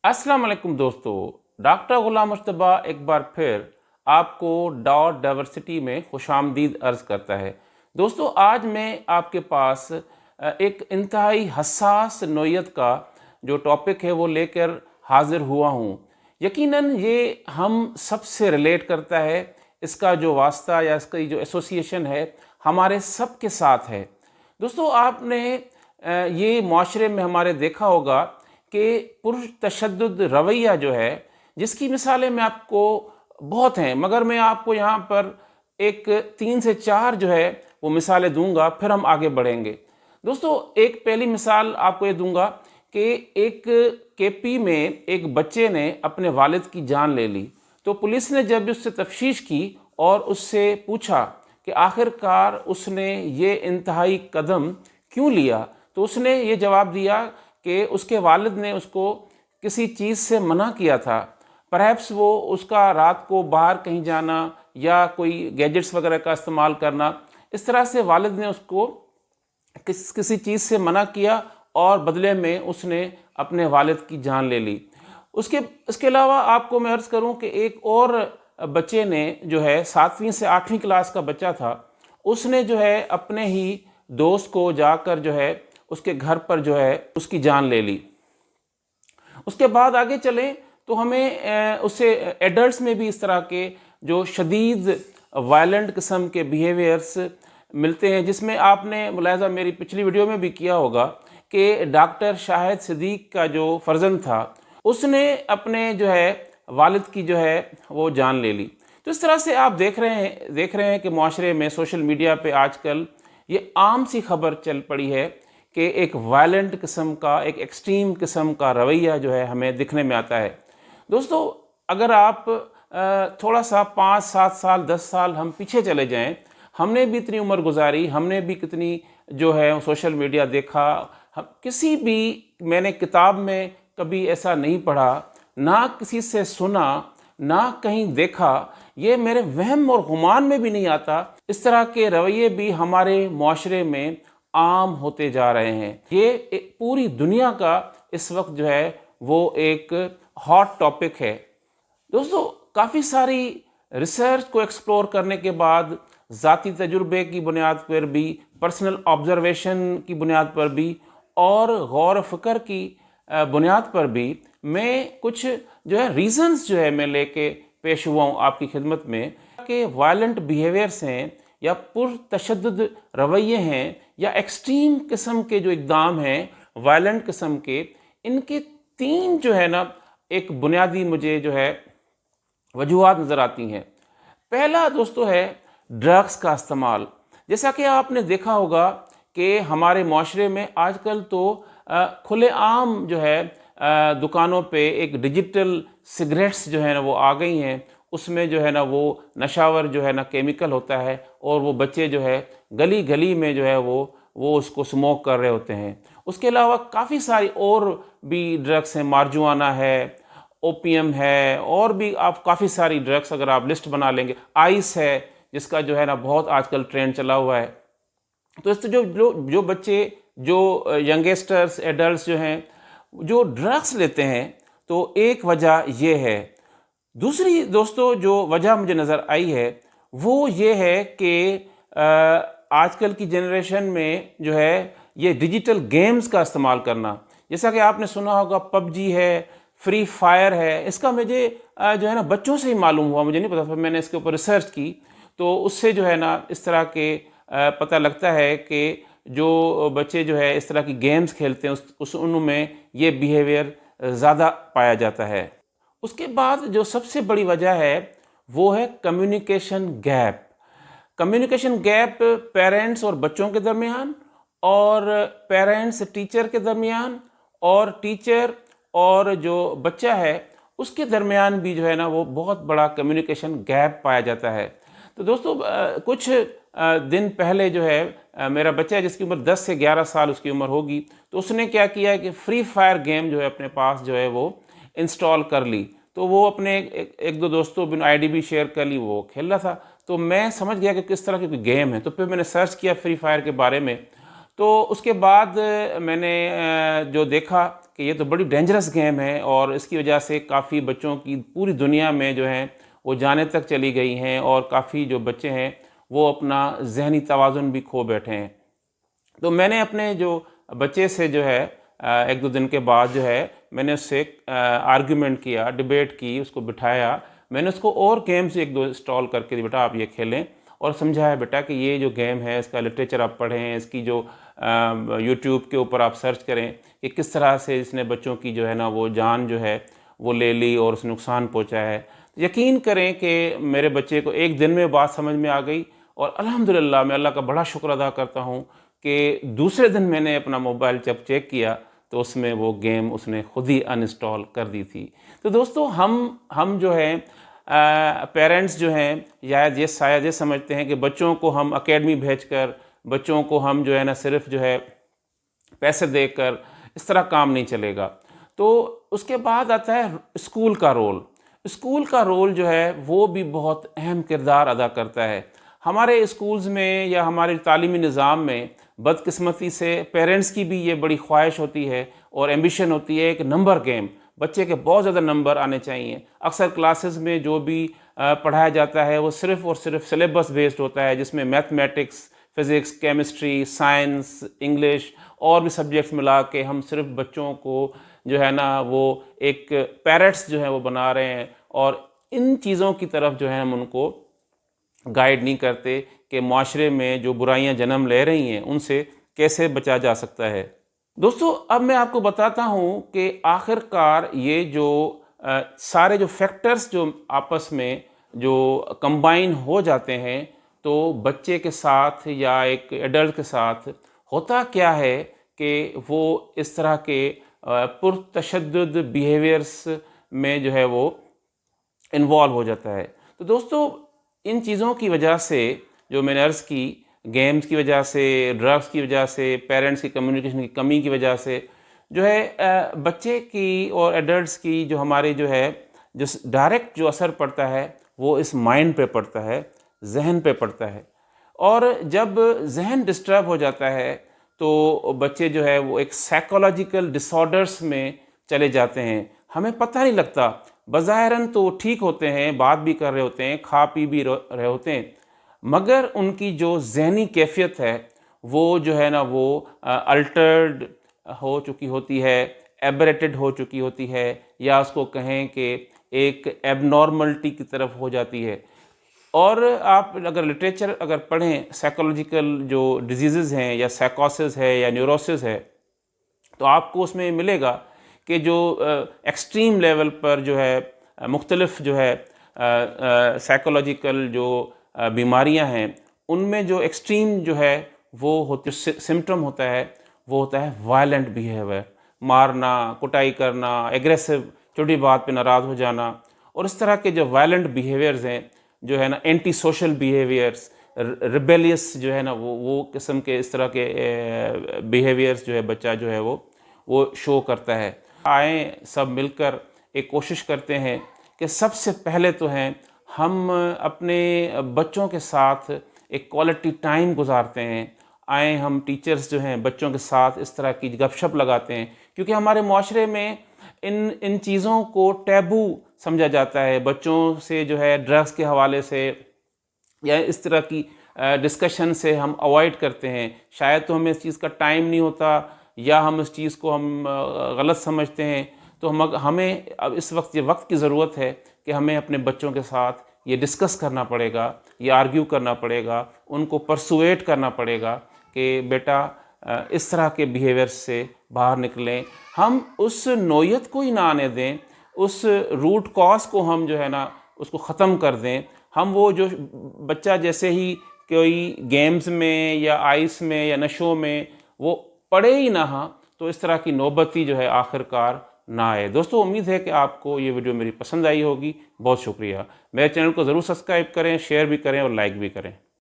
अस्सलाम वालेकुम दोस्तों। डॉक्टर गुलाम मुस्तफ़ा एक बार फिर आपको डॉट डाइवर्सिटी में खुशामदीद अर्ज़ करता है। दोस्तों, आज मैं आपके पास एक इंतहाई हसास नौइयत का जो टॉपिक है वो लेकर हाज़िर हुआ हूँ। यकीनन ये हम सबसे रिलेट करता है। इसका जो वास्ता या इसकी जो एसोसिएशन है हमारे सब के साथ है। दोस्तों, आपने ये माशरे में हमारे देखा होगा कि पुरतशद्दुद रवैया जो है, जिसकी मिसालें मैं आपको बहुत हैं, मगर मैं आपको यहाँ पर एक 3 से 4 जो है वो मिसालें दूंगा, फिर हम आगे बढ़ेंगे। दोस्तों, एक पहली मिसाल आपको ये दूंगा कि एक केपी में एक बच्चे ने अपने वालिद की जान ले ली। तो पुलिस ने जब उससे तफ्तीश की और उससे पूछा कि आखिरकार उसने ये इंतहाई कदम क्यों लिया, तो उसने ये जवाब दिया कि उसके वालिद ने उसको किसी चीज़ से मना किया था। परहैप्स वो उसका रात को बाहर कहीं जाना या कोई गैजेट्स वगैरह का इस्तेमाल करना, इस तरह से वालिद ने उसको किसी चीज़ से मना किया और बदले में उसने अपने वालिद की जान ले ली। इसके अलावा आपको मैं अर्ज़ करूं कि एक और बच्चे ने जो है 7वीं से 8वीं क्लास का बच्चा था, उसने जो है अपने ही दोस्त को जाकर जो है उसके घर पर जो है उसकी जान ले ली। उसके बाद आगे चलें तो हमें उससे एडल्ट्स में भी इस तरह के जो शदीद वायलेंट किस्म के बिहेवियर्स मिलते हैं, जिसमें आपने मुलाहिज़ा मेरी पिछली वीडियो में भी किया होगा कि डॉक्टर शाहिद सिद्दीक का जो फर्जंद था उसने अपने जो है वालिद की जो है वो जान ले ली। तो इस तरह से आप देख रहे हैं कि माशरे में सोशल मीडिया पे आजकल ये आम सी खबर चल पड़ी है कि एक वायलेंट किस्म का, एक एक्सट्रीम किस्म का रवैया जो है हमें दिखने में आता है। दोस्तों, अगर आप थोड़ा सा 5, 7 साल, 10 साल हम पीछे चले जाएं, हमने भी इतनी उम्र गुजारी, हमने भी कितनी जो है सोशल मीडिया देखा। किसी भी मैंने किताब में कभी ऐसा नहीं पढ़ा, ना किसी से सुना, ना कहीं देखा, ये मेरे वहम और गुमान में भी नहीं आता। इस तरह के रवैये भी हमारे माशरे में आम होते जा रहे हैं। ये पूरी दुनिया का इस वक्त जो है वो एक हॉट टॉपिक है। दोस्तों, काफ़ी सारी रिसर्च को एक्सप्लोर करने के बाद, ज़ाती तजुर्बे की बुनियाद पर भी, पर्सनल ऑब्जर्वेशन की बुनियाद पर भी और गौर फ़िक्र की बुनियाद पर भी मैं कुछ जो है रीज़न्स जो है मैं लेके पेश हुआ हूँ आपकी खिदमत में कि वायलेंट बिहेवियर्स हैं या पुरतशद्दुद रवैये हैं या एक्सट्रीम किस्म के जो इक़दाम हैं वायलेंट किस्म के, इनके 3 जो है ना एक बुनियादी मुझे जो है वजूहात नज़र आती हैं। पहला दोस्तों है ड्रग्स का इस्तेमाल। जैसा कि आपने देखा होगा कि हमारे माशरे में आजकल तो खुलेआम जो है दुकानों पे एक डिजिटल सिगरेट्स जो है ना वो आ गई हैं। उसमें जो है ना वो नशावर जो है ना केमिकल होता है और वो बच्चे जो है गली गली में जो है वो उसको स्मोक कर रहे होते हैं। उसके अलावा काफ़ी सारी और भी ड्रग्स हैं, मार्जुआना है, ओपीएम है, और भी आप काफ़ी सारी ड्रग्स अगर आप लिस्ट बना लेंगे, आइस है जिसका जो है ना बहुत आजकल ट्रेंड चला हुआ है। तो इससे जो बच्चे, जो यंगस्टर्स, एडल्ट्स जो हैं जो ड्रग्स लेते हैं, तो एक वजह ये है। दूसरी दोस्तों जो वजह मुझे नज़र आई है वो ये है कि आजकल की जनरेशन में जो है ये डिजिटल गेम्स का इस्तेमाल करना, जैसा कि आपने सुना होगा पबजी है, फ्री फायर है, इसका मुझे जो है ना बच्चों से ही मालूम हुआ, मुझे नहीं पता था। मैंने इसके ऊपर रिसर्च की तो उससे जो है ना इस तरह के पता लगता है कि जो बच्चे जो है इस तरह की गेम्स खेलते हैं उनमें ये बिहेवियर ज़्यादा पाया जाता है। उसके बाद जो सबसे बड़ी वजह है वो है communication gap. Communication gap parents और बच्चों के दरमियान, और पेरेंट्स टीचर के दरमियान, और टीचर और जो बच्चा है उसके दरमियान भी जो है ना वो बहुत बड़ा कम्युनिकेशन गैप पाया जाता है। तो दोस्तों, कुछ दिन पहले जो है मेरा बच्चा है जिसकी उम्र 10 से 11 साल उसकी उम्र होगी, तो उसने क्या किया कि फ्री फायर गेम जो है अपने पास जो है वो इंस्टॉल कर ली। तो वो अपने एक दो दोस्तों बिन आईडी भी शेयर कर ली, वो खेल रहा था। तो मैं समझ गया कि किस तरह की कोई गेम है, तो फिर मैंने सर्च किया फ्री फायर के बारे में। तो उसके बाद मैंने जो देखा کہ یہ تو بڑی ڈینجرس گیم ہے اور اس کی وجہ سے کافی بچوں کی پوری دنیا میں جو ہے وہ جانے تک چلی گئی ہیں، اور کافی جو بچے ہیں وہ اپنا ذہنی توازن بھی کھو بیٹھے ہیں۔ تو میں نے اپنے جو بچے سے جو ہے ایک دو دن کے بعد جو ہے میں نے اس سے آرگیومنٹ کیا، ڈیبیٹ کی، اس کو بٹھایا، میں نے اس کو اور گیمز ایک دو انسٹال کر کے بیٹا آپ یہ کھیلیں، اور سمجھایا بیٹا کہ یہ جو گیم ہے اس کا لٹریچر آپ پڑھیں، اس کی جو یوٹیوب کے اوپر آپ سرچ کریں کہ کس طرح سے اس نے بچوں کی جو ہے نا وہ جان جو ہے وہ لے لی اور اس نے نقصان پہنچایا ہے۔ یقین کریں کہ میرے بچے کو ایک دن میں بات سمجھ میں آ گئی، اور الحمدللہ میں اللہ کا بڑا شکر ادا کرتا ہوں کہ دوسرے دن میں نے اپنا موبائل جب چیک کیا تو اس میں وہ گیم اس نے خود ہی انسٹال کر دی تھی۔ تو دوستو ہم جو ہے پیرنٹس جو ہیں شاید یہ سمجھتے ہیں کہ بچوں کو ہم اکیڈمی بھیج کر، بچوں کو ہم جو ہے نا صرف جو ہے پیسے دے کر اس طرح کام نہیں چلے گا۔ تو اس کے بعد آتا ہے اسکول کا رول۔ اسکول کا رول جو ہے وہ بھی بہت اہم کردار ادا کرتا ہے۔ ہمارے اسکولز میں یا ہمارے تعلیمی نظام میں بدقسمتی سے پیرنٹس کی بھی یہ بڑی خواہش ہوتی ہے اور ایمبیشن ہوتی ہے کہ نمبر گیم، بچے کے بہت زیادہ نمبر آنے چاہیے۔ اکثر کلاسز میں جو بھی پڑھایا جاتا ہے وہ صرف اور صرف سلیبس بیسڈ ہوتا ہے، جس میں mathematics, physics, chemistry, science, English اور بھی سبجیکٹس ملا کے ہم صرف بچوں کو جو ہے نا وہ ایک پیرٹس جو ہیں وہ بنا رہے ہیں، اور ان چیزوں کی طرف جو ہے ہم ان کو گائیڈ نہیں کرتے کہ معاشرے میں جو برائیاں جنم لے رہی ہیں ان سے کیسے بچا جا سکتا ہے۔ دوستو اب میں آپ کو بتاتا ہوں کہ آخر کار یہ جو سارے جو فیکٹرز جو آپس میں جو کمبائن ہو جاتے ہیں تو بچے کے ساتھ یا ایک ایڈلٹ کے ساتھ ہوتا کیا ہے کہ وہ اس طرح کے پرتشدد بیہیویئرس میں جو ہے وہ انوالو ہو جاتا ہے۔ تو دوستو ان چیزوں کی وجہ سے جو میں نے عرض کی، گیمز کی وجہ سے، ڈرگس کی وجہ سے، پیرنٹس کی کمیونیکیشن کی کمی کی وجہ سے جو ہے بچے کی اور ایڈلٹس کی جو ہمارے جو ہے جو ڈائریکٹ جو اثر پڑتا ہے وہ اس مائنڈ پہ پڑتا ہے، ذہن پہ پڑتا ہے، اور جب ذہن ڈسٹرب ہو جاتا ہے تو بچے جو ہے وہ ایک سائیکولوجیکل ڈس آرڈرس میں چلے جاتے ہیں۔ ہمیں پتہ نہیں لگتا، بظاہراً تو ٹھیک ہوتے ہیں، بات بھی کر رہے ہوتے ہیں، کھا پی بھی رہے ہوتے ہیں، مگر ان کی جو ذہنی کیفیت ہے وہ جو ہے نا وہ الٹرڈ ہو چکی ہوتی ہے، ایبریٹڈ ہو چکی ہوتی ہے، یا اس کو کہیں کہ ایک ایب نارملٹی کی طرف ہو جاتی ہے۔ اور آپ اگر لٹریچر اگر پڑھیں، سائیکولوجیکل جو ڈیزیزز ہیں یا سائیکوسس ہے یا نیوروسس ہے، تو آپ کو اس میں ملے گا کہ جو ایکسٹریم لیول پر جو ہے مختلف جو ہے سائیکولوجیکل جو بیماریاں ہیں، ان میں جو ایکسٹریم جو ہے وہ سمٹم ہوتا ہے وہ ہوتا ہے وائلنٹ بیہیویئر، مارنا، کٹائی کرنا، ایگریسو، چھوٹی بات پہ ناراض ہو جانا، اور اس طرح کے جو وائلنٹ بیہیویئرز ہیں جو ہے نا اینٹی سوشل بیہیویئرس، ریبیلیس جو ہے نا وہ قسم کے اس طرح کے بیہیویئرس جو ہے بچہ جو ہے وہ شو کرتا ہے۔ آئیں سب مل کر ایک کوشش کرتے ہیں کہ سب سے پہلے تو ہیں ہم اپنے بچوں کے ساتھ ایک کوالٹی ٹائم گزارتے ہیں، آئیں ہم ٹیچرز جو ہیں بچوں کے ساتھ اس طرح کی گپ شپ لگاتے ہیں، کیونکہ ہمارے معاشرے میں ان چیزوں کو ٹیبو سمجھا جاتا ہے۔ بچوں سے جو ہے ڈرگس کے حوالے سے یا اس طرح کی ڈسکشن سے ہم اوائڈ کرتے ہیں، شاید تو ہمیں اس چیز کا ٹائم نہیں ہوتا یا ہم اس چیز کو ہم غلط سمجھتے ہیں۔ تو ہمیں اب اس وقت یہ وقت کی ضرورت ہے کہ ہمیں اپنے بچوں کے ساتھ یہ ڈسکس کرنا پڑے گا، یہ آرگیو کرنا پڑے گا، ان کو پرسویٹ کرنا پڑے گا کہ بیٹا اس طرح کے بیہیویئر سے باہر نکلیں، ہم اس نوعیت کو ہی نہ آنے دیں، اس روٹ کاز کو ہم جو ہے نا اس کو ختم کر دیں۔ ہم وہ جو بچہ جیسے ہی کوئی گیمز میں یا آئس میں یا نشوں میں وہ پڑے ہی نہ ہاں تو اس طرح کی نوبت ہی جو ہے آخر کار نہ آئے۔ دوستو امید ہے کہ آپ کو یہ ویڈیو میری پسند آئی ہوگی، بہت شکریہ۔ میرے چینل کو ضرور سبسکرائب کریں، شیئر بھی کریں اور لائک بھی کریں۔